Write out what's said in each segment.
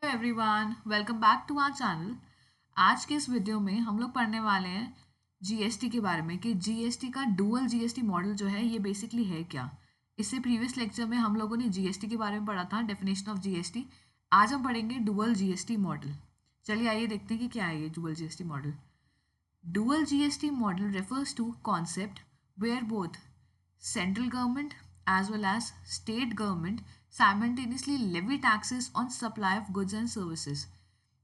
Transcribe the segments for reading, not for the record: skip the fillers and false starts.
Hello everyone, welcome back to our channel. आज के इस वीडियो में हम लोग पढ़ने वाले हैं जीएसटी के बारे में कि जीएसटी का डुअल जीएसटी मॉडल जो है ये बेसिकली है क्या। इससे प्रीवियस लेक्चर में हम लोगों ने जीएसटी के बारे में पढ़ा था, डेफिनेशन ऑफ जीएसटी। आज हम पढ़ेंगे डुअल जीएसटी मॉडल। चलिए आइए देखते हैं कि क्या है ये dual GST model. Dual GST model refers to concept where both central government as well as state government simultaneously levy taxes on supply of goods and services.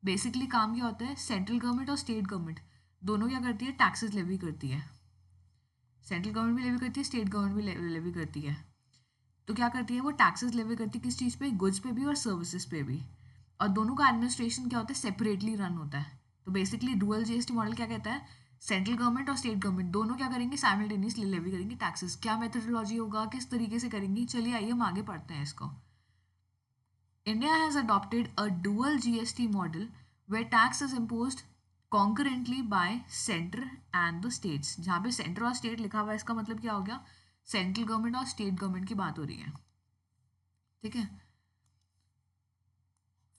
Basically काम क्या होता है, सेंट्रल गवर्नमेंट और स्टेट गवर्नमेंट दोनों क्या करती है, taxes levy करती है। सेंट्रल गवर्नमेंट भी लेवी करती है, स्टेट गवर्नमेंट भी लेवी करती है। तो क्या करती है वो, टैक्सेस लेवी करती है किस चीज़ पे, गुड्स पे भी और सर्विसेज पे भी। और दोनों का एडमिनिस्ट्रेशन क्या होता है, सेपरेटली रन होता है। तो बेसिकली डुअल जीएसटी मॉडल क्या कहता है, सेंट्रल गवर्नमेंट और स्टेट गवर्नमेंट दोनों क्या करेंगे, साइमल्टेनियसली लेवी करेंगे टैक्सेस। क्या मेथडोलॉजी होगा, किस तरीके से करेंगी, चलिए आइए हम आगे पढ़ते हैं इसको। India has adopted a dual GST model where tax is imposed concurrently by centre and the states. जहाँ पे सेंटर और स्टेट लिखा हुआ है, इसका मतलब क्या हो गया, सेंट्रल गवर्नमेंट और स्टेट गवर्नमेंट की बात हो रही है। ठीक है।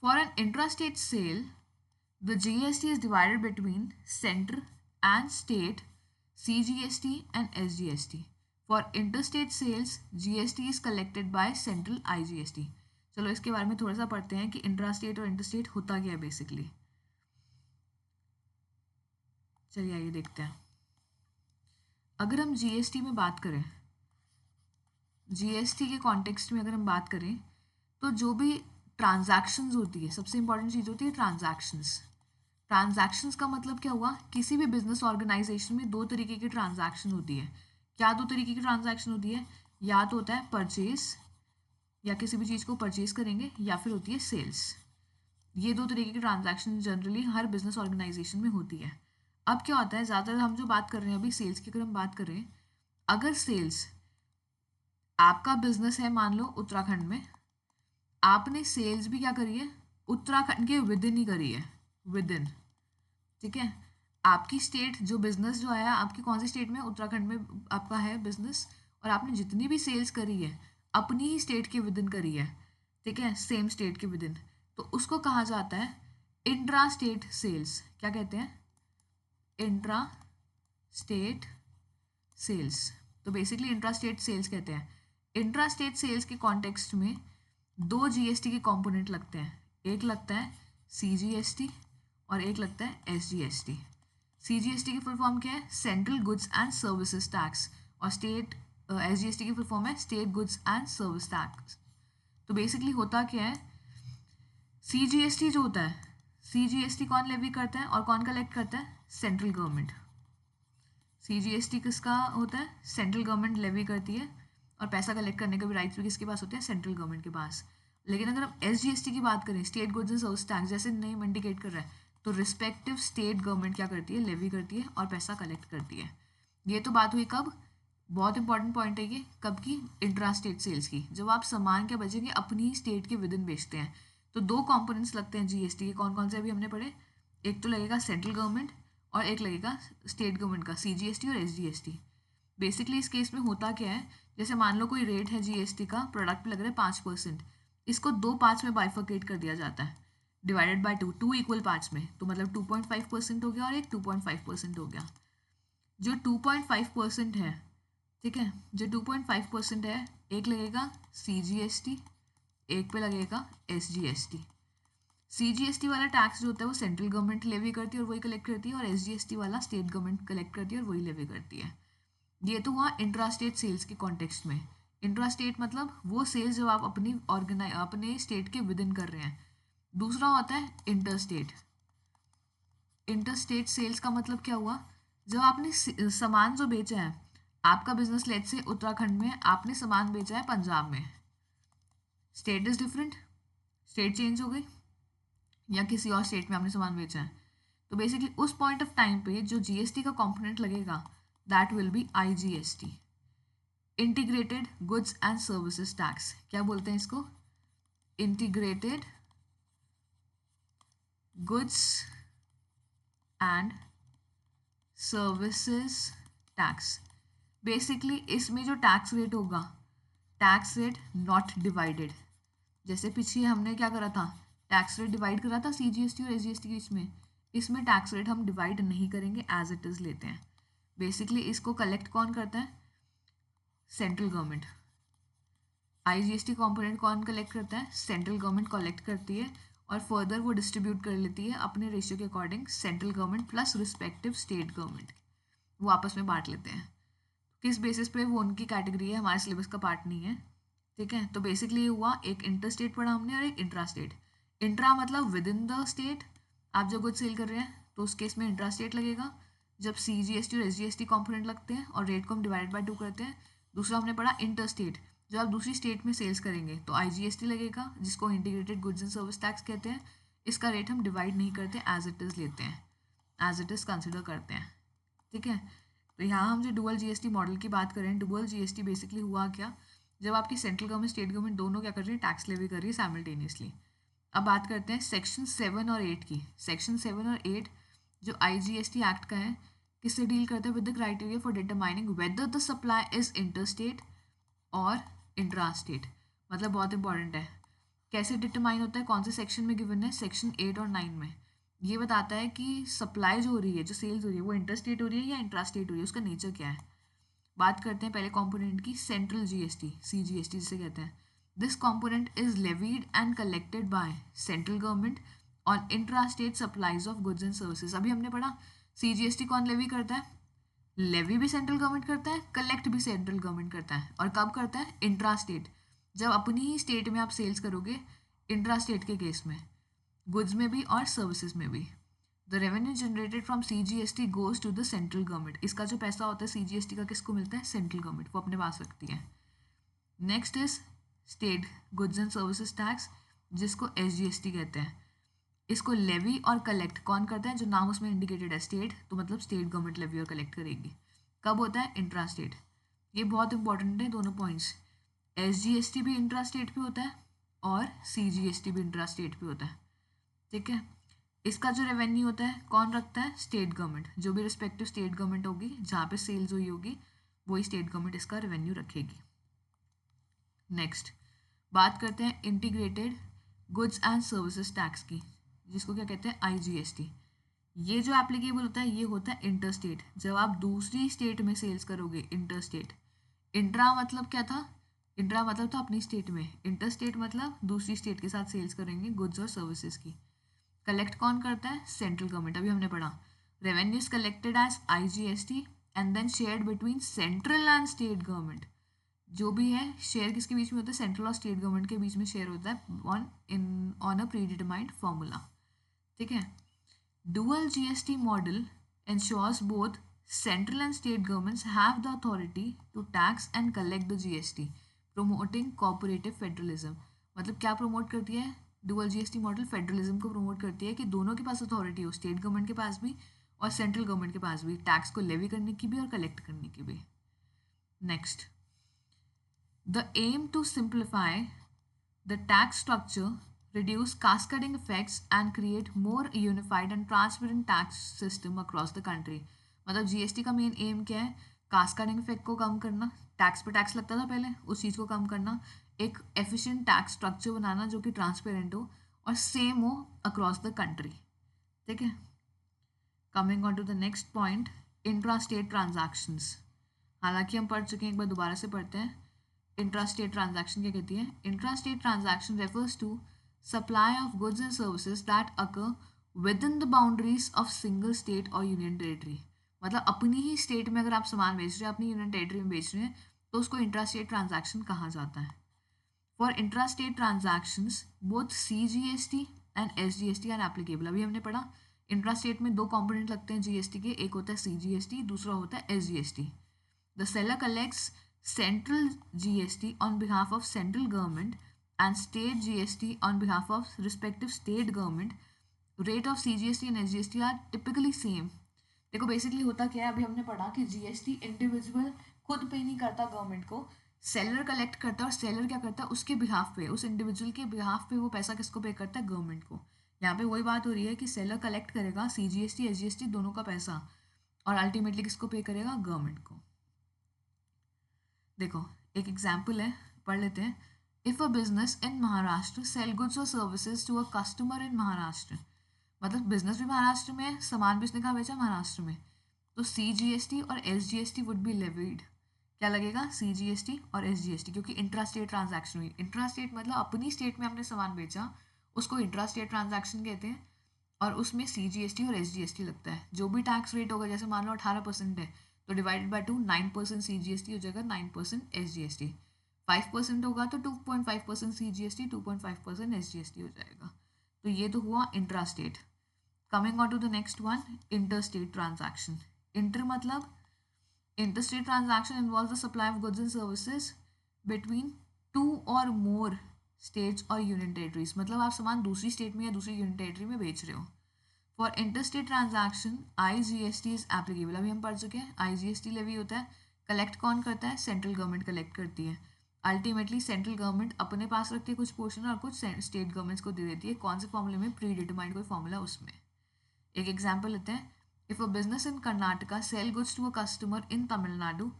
For an intrastate sale the GST is divided between center and state CGST and SGST. For interstate sales, GST is collected by central IGST. चलो इसके बारे में थोड़ा सा पढ़ते हैं कि इंट्रास्टेट और इंटरस्टेट होता क्या है बेसिकली। चलिए आइए देखते हैं। अगर हम जीएसटी में बात करें, जीएसटी के कॉन्टेक्स्ट में अगर हम बात करें, तो जो भी ट्रांजैक्शंस होती है, सबसे इंपॉर्टेंट चीज़ होती है ट्रांजैक्शंस। ट्रांजैक्शंस का मतलब क्या हुआ, किसी भी बिजनेस ऑर्गेनाइजेशन में दो तरीके की ट्रांजैक्शन होती है। क्या दो तरीके की ट्रांजैक्शन होती है, या तो होता है परचेज, या किसी भी चीज़ को परचेज करेंगे, या फिर होती है सेल्स। ये दो तरीके की ट्रांजैक्शन जनरली हर बिजनेस ऑर्गेनाइजेशन में होती है। अब क्या होता है, ज़्यादातर हम जो बात कर रहे हैं अभी सेल्स की, अगर हम बात करें, अगर सेल्स, आपका बिजनेस है मान लो उत्तराखंड में, आपने सेल्स भी क्या करी है, उत्तराखंड के विद इन ही करी है, विद इन। ठीक है। आपकी स्टेट जो बिजनेस जो है, आपकी कौन सी स्टेट में, उत्तराखंड में आपका है बिजनेस, और आपने जितनी भी सेल्स करी है अपनी ही स्टेट के विद इन करी है। ठीक है, सेम स्टेट के विद इन, तो उसको कहा जाता है इंट्रा स्टेट सेल्स। क्या कहते हैं, इंट्रा स्टेट सेल्स। तो बेसिकली इंट्रा स्टेट सेल्स कहते हैं। इंट्रा स्टेट सेल्स के कॉन्टेक्स्ट में दो जीएसटी के कंपोनेंट लगते हैं, एक लगता है सीजीएसटी और एक लगता है एसजीएसटी। सीजीएसटी की फुल फॉर्म क्या है, central goods and services tax, और स्टेट एसजीएसटी की फुल फॉर्म है state goods and service tax. तो बेसिकली होता क्या है, सीजीएसटी जो होता है, सीजीएसटी कौन लेवी करता है और कौन कलेक्ट करता है, सेंट्रल गवर्नमेंट। सीजीएसटी किसका होता है, सेंट्रल गवर्नमेंट लेवी करती है, और पैसा कलेक्ट करने का भी राइट्स भी किसके पास होते हैं, सेंट्रल गवर्नमेंट के पास। लेकिन अगर हम एसजीएसटी की बात करें, state goods and service tax, जैसे नेम इंडिकेट कर रहा है, तो रिस्पेक्टिव स्टेट गवर्नमेंट क्या करती है, लेवी करती है और पैसा कलेक्ट करती है। ये तो बात हुई कब, बहुत इंपॉर्टेंट पॉइंट है ये, कब की, इंट्रा स्टेट सेल्स की। जब आप सामान क्या बचेंगे अपनी ही स्टेट के विद इन बेचते हैं, तो दो कंपोनेंट्स लगते हैं जीएसटी के। कौन कौन से अभी हमने पढ़े, एक तो लगेगा सेंट्रल गवर्नमेंट और एक लगेगा स्टेट गवर्नमेंट का, सीजीएसटी और एसजीएसटी। बेसिकली इस केस में होता क्या है, जैसे मान लो कोई रेट है जीएसटी का, प्रोडक्ट पे लग रहा है 5%, इसको दो पार्ट्स में बाइफर्केट कर दिया जाता है, divided by two equal parts में, तो मतलब 2.5% हो गया और एक 2.5% हो गया। जो 2.5% है, ठीक है, जो 2.5% है, एक लगेगा सीजीएसटी, एक पे लगेगा एसजीएसटी। सीजीएसटी वाला टैक्स जो होता है वो सेंट्रल गवर्नमेंट लेवी करती है और वही कलेक्ट करती है, और एसजीएसटी वाला स्टेट गवर्नमेंट कलेक्ट करती है और वही लेवी करती है। ये तो हुआ इंट्रा स्टेट सेल्स के कॉन्टेक्स्ट में। इंट्रा स्टेट मतलब वो सेल्स जो आप अपने स्टेट के विद इन कर रहे हैं। दूसरा होता है inter state. Inter state sales का मतलब क्या हुआ, जब आपने सामान जो बेचा है, आपका बिजनेस लेट से उत्तराखंड में, आपने सामान बेचा है पंजाब में, state is different, state change हो गई, या किसी और स्टेट में आपने सामान बेचा है, तो बेसिकली उस पॉइंट ऑफ टाइम पे जो जीएसटी का कंपोनेंट लगेगा, that will be IGST, integrated goods and services tax. क्या बोलते हैं इसको, integrated goods and services tax. Basically इसमें जो टैक्स रेट होगा, टैक्स रेट नॉट डिवाइडेड। जैसे पीछे हमने क्या करा था, टैक्स रेट डिवाइड करा था CGST और SGST के बीच में, इसमें टैक्स रेट हम डिवाइड नहीं करेंगे, एज इट इज़ लेते हैं। बेसिकली इसको कलेक्ट कौन करता है? Central government. IGST कॉम्पोनेंट कौन कलेक्ट करता है? सेंट्रल गवर्नमेंट कलेक्ट करती है, और फर्दर वो डिस्ट्रीब्यूट कर लेती है अपने रेशियो के according, central government plus respective state government, वो आपस में बांट लेते हैं। किस बेसिस पे? वो उनकी कैटेगरी है, हमारे सिलेबस का पार्ट नहीं है, ठीक है। तो बेसिकली ये हुआ, एक इंटर स्टेट पढ़ा हमने और एक इंट्रा स्टेट। इंट्रा मतलब विद इन द स्टेट, आप जब गुड सेल कर रहे हैं तो उस केस में इंट्रा स्टेट लगेगा, जब CGST और SGST कॉम्पोनेंट लगते हैं और रेट को हम डिवाइड बाय 2 करते हैं। दूसरा हमने पढ़ा इंटर स्टेट, जब आप दूसरी स्टेट में सेल्स करेंगे तो IGST लगेगा, जिसको integrated goods and service tax कहते हैं। इसका रेट हम डिवाइड नहीं करते, एज इट इज़ लेते हैं, एज इट इज़ कंसिडर करते हैं, ठीक है। तो यहाँ हम जो डुअल GST मॉडल की बात करें, डुअल GST बेसिकली हुआ क्या, जब आपकी सेंट्रल गवर्नमेंट स्टेट गवर्नमेंट दोनों क्या कर रही है? टैक्स लेवी कर रही है साइमल्टेनियसली। अब बात करते हैं सेक्शन 7 और 8 की। सेक्शन 7 और 8 जो IGST एक्ट का है, किससे डील करते हैं? With the criteria for determining whether the supply is inter state और इंट्रा स्टेट। मतलब बहुत इंपॉर्टेंट है, कैसे डिटरमाइन होता है, कौन से सेक्शन में गिवन है? सेक्शन 8 और 9 में। ये बताता है कि सप्लाई जो हो रही है, जो सेल्स हो रही है, वो इंटर स्टेट हो रही है या इंट्रा स्टेट हो रही है, उसका नेचर क्या है। बात करते हैं पहले कंपोनेंट की, सेंट्रल GST, CGST जिसे कहते हैं। This component is levied and collected by central government on intra state supplies of goods and services. अभी हमने पढ़ा CGST कौन लेवी करता है? लेवी भी सेंट्रल गवर्नमेंट करता है, कलेक्ट भी सेंट्रल गवर्नमेंट करता है, और कब करता है? इंट्रा स्टेट, जब अपनी ही स्टेट में आप सेल्स करोगे, इंट्रा स्टेट के केस में, गुड्स में भी और सर्विसेज में भी। The revenue generated from CGST goes to the central government. इसका जो पैसा होता है CGST का, किसको मिलता है? सेंट्रल गवर्नमेंट, वो अपने पास रखती है। Next is state goods and services tax, जिसको SGST कहते हैं। इसको लेवी और कलेक्ट कौन करता है? जो नाम उसमें इंडिकेटेड है, स्टेट, तो मतलब स्टेट गवर्नमेंट लेवी और कलेक्ट करेगी। कब होता है? Intra state. ये बहुत इंपॉर्टेंट है दोनों पॉइंट्स, SGST भी इंट्रा स्टेट पे होता है और CGST भी इंट्रा स्टेट पे होता है, ठीक है। इसका जो रेवेन्यू होता है कौन रखता है? State government. जो भी रिस्पेक्टिव स्टेट गवर्नमेंट होगी जहाँ पे सेल्स हुई होगी, वही स्टेट गवर्नमेंट इसका रेवेन्यू रखेगी। नेक्स्ट बात करते हैं integrated goods and services tax की, जिसको क्या कहते हैं? IGST। ये जो एप्लीकेबल होता है, ये होता है इंटर स्टेट, जब आप दूसरी स्टेट में सेल्स करोगे, इंटर स्टेट। इंट्रा मतलब क्या था? इंट्रा मतलब था अपनी स्टेट में, इंटर स्टेट मतलब दूसरी स्टेट के साथ सेल्स करेंगे गुड्स और सर्विसेज की। कलेक्ट कौन करता है? Central government. अभी हमने पढ़ा revenue is collected as IGST and then shared between central and state government. जो भी है शेयर किसके बीच में होता है? सेंट्रल और स्टेट गवर्नमेंट के बीच में शेयर होता है on a pre determined formula, ठीक है। Dual GST model ensures both central and state governments have the authority to tax and collect the GST, promoting cooperative federalism। मतलब क्या प्रमोट करती है डुअल GST मॉडल? फेडरलिज्म को promote करती है कि दोनों के पास अथॉरिटी हो, स्टेट गवर्नमेंट के पास भी और सेंट्रल गवर्नमेंट के पास भी, टैक्स को लेवी करने की भी और कलेक्ट करने की भी। Next, the aim to simplify the tax structure, reduce cascading effects and create more unified and transparent tax system across the country। मतलब GST का मेन एम क्या है? कास्केडिंग इफेक्ट को कम करना, टैक्स पे टैक्स लगता था पहले, उस चीज़ को कम करना, एक एफिशिएंट टैक्स स्ट्रक्चर बनाना जो कि ट्रांसपेरेंट हो और सेम हो अक्रॉस द कंट्री, ठीक है। Coming on to the next point, intra state transactions. हालांकि हम पढ़ चुके हैं, एक बार दोबारा से पढ़ते हैं। इंट्रा स्टेट ट्रांजैक्शन क्या कहती है? Intra state transaction refers to supply of goods and services that occur within the boundaries of single state or union territory। मतलब अपनी ही स्टेट में अगर आप सामान बेच रहे हैं, अपनी यूनियन टेरिटरी में बेच रहे हैं, तो उसको इंट्रा स्टेट ट्रांजैक्शन कहा जाता है। For intra state transactions both CGST and SGST are applicable. अभी हमने पढ़ा इंट्रा स्टेट में दो कंपोनेंट लगते हैं GST के, एक होता है CGST, दूसरा होता है SGST। The seller collects central GST on behalf of central government and state GST on behalf of respective state government। Rate of CGST and SGST are typically same। देखो बेसिकली होता क्या है, अभी हमने पढ़ा कि GST इंडिविजुअल खुद पे नहीं करता गवर्नमेंट को, सेलर कलेक्ट करता है, और सेलर क्या करता है? उसके बिहाफ पे, उस इंडिविजुअल के बिहाफ पे वो पैसा किसको पे करता है? गवर्नमेंट को। यहाँ पे वही बात हो रही है कि सेलर कलेक्ट करेगा CGST SGST दोनों का पैसा, और अल्टीमेटली किसको पे करेगा? गवर्नमेंट को। देखो एक एग्जाम्पल है, पढ़ लेते हैं। If a business in Maharashtra sell goods और services to a customer in Maharashtra, मतलब बिजनेस भी महाराष्ट्र में है, सामान भी उसने कहाँ बेचा, महाराष्ट्र में, तो CGST और SGST वुड बी लेविड। क्या लगेगा, CGST और SGST, क्योंकि इंट्रा स्टेट ट्रांजैक्शन हुई। इंट्रा स्टेट मतलब अपनी स्टेट में हमने सामान बेचा, उसको इंट्रा स्टेट ट्रांजैक्शन कहते हैं, और उसमें CGST और SGST लगता है। जो भी टैक्स रेट होगा, जैसे मान लो 18% है, तो डिवाइडेड बाई 2 9% CGST हो जाएगा, 9% SGST। 5% होगा तो 2.5% CGST, 2.5% SGST हो जाएगा। तो ये तो हुआ intra state. Coming on to the next one, inter state transaction. Inter मतलब interstate transaction involves the supply of goods and services between two or more states or union territories। मतलब आप सामान दूसरी स्टेट में या दूसरी यूनियन टेरिटरी में बेच रहे हो। For interstate transaction IGST is applicable. अभी हम पढ़ चुके हैं, IGST लेवी होता है। कलेक्ट कौन करता है, सेंट्रल गवर्नमेंट कलेक्ट करती है। अल्टीमेटली सेंट्रल गवर्नमेंट अपने पास रखती है कुछ पोर्शन और कुछ स्टेट गवर्नमेंट्स को दे देती है। कौन से फॉर्मूले में, प्री डिटरमाइंड कोई फॉर्मूला उसमें। एक एग्जाम्पल लेते हैं, if a business in Karnataka sell goods to a customer in Tamil Nadu,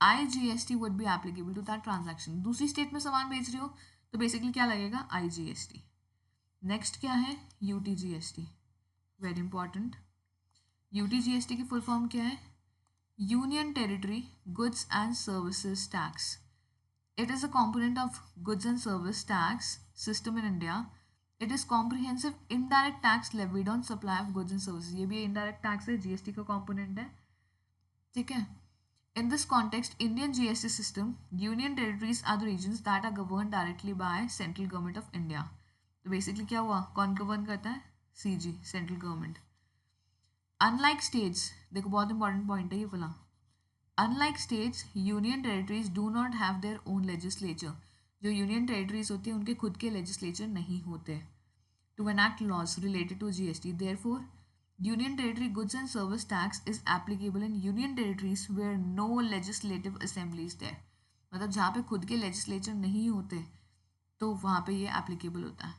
IGST would be applicable to that transaction. दूसरी स्टेट में सामान बेच रही हो तो बेसिकली क्या लगेगा, IGST। नेक्स्ट क्या है, UTGST, वेरी इंपॉर्टेंट। UTGST की फुल फॉर्म क्या है, union territory goods and services tax. It is a component of goods and service tax system in India. It is comprehensive indirect tax levied on supply of goods and services। ये भी indirect tax है, GST का component है, ठीक है। In this context, Indian GST system, union territories are the regions that are governed directly by central government of India। तो basically क्या हुआ, कौन govern करता है, CG, central government। Unlike states, देखो बहुत important point है ये वाला, unlike states union territories do not have their own legislature. जो यूनियन टेरिटरीज होती हैं उनके खुद के लेजिस्लेचर नहीं होते to enact laws related to GST। Therefore union territory goods and service tax is applicable in union territories where no legislative assemblies there. मतलब जहाँ पे खुद के लेजिस्लेचर नहीं होते तो वहाँ पे ये एप्लीकेबल होता है।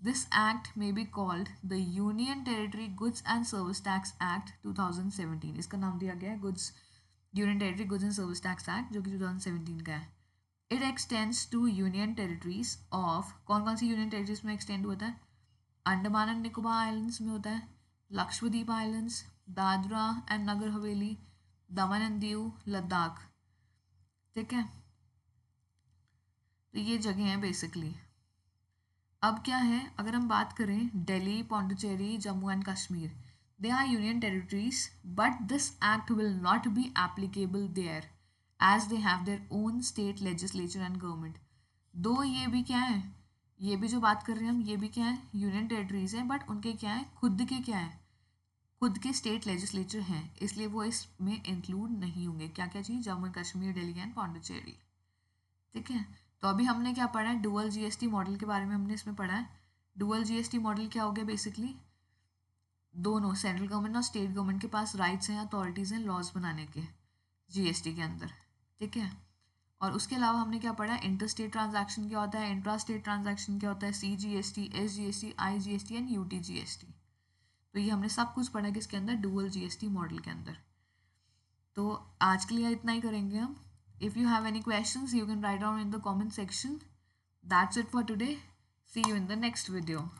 This act may be called the union territory goods and service tax act 2017। इसका नाम दिया गया है goods union territory goods and service tax act, जो कि 2017 का है। It extends to union territories of, कौन कौन सी यूनियन टेरिटरीज में एक्सटेंड होता है, अंडमान एंड निकोबार आइलैंड्स में होता है, Lakshadweep islands, Dadra and Nagar Haveli, Daman and Diu, Ladakh, ठीक है। तो ये जगह हैं बेसिकली। अब क्या है, अगर हम बात करें Delhi, Pondicherry, Jammu and Kashmir, they are union territories, but this act will not be applicable there as they have their own state legislature and government। दो ये भी क्या है, ये भी जो बात कर रहे हैं हम, ये भी क्या है, यूनियन टेरिटरीज हैं, बट उनके क्या है, खुद के क्या है, खुद के स्टेट लेजिस्लेचर हैं, इसलिए वो इसमें इंक्लूड नहीं होंगे। क्या क्या चीज़, जम्मू एंड कश्मीर, दिल्ली एंड पौंडीचेरी, ठीक है। तो अभी हमने क्या पढ़ा है, डुअल GST मॉडल के बारे में हमने इसमें पढ़ा है। डुअल GST मॉडल क्या हो गया, बेसिकली दोनों सेंट्रल गवर्नमेंट और स्टेट गवर्नमेंट के पास राइट्स हैं, अथॉरिटीज़ हैं लॉज बनाने के GST के अंदर, ठीक है। और उसके अलावा हमने क्या पढ़ा है, इंटर स्टेट ट्रांजैक्शन क्या होता है, इंट्रा स्टेट ट्रांजैक्शन क्या होता है, CGST, SGST, IGST and UTGST। तो ये हमने सब कुछ पढ़ा किसके अंदर, डुअल GST मॉडल के अंदर। तो आज के लिए इतना ही करेंगे हम। If you have any questions you can write down in the comment section. That's it for today, see you in the next video.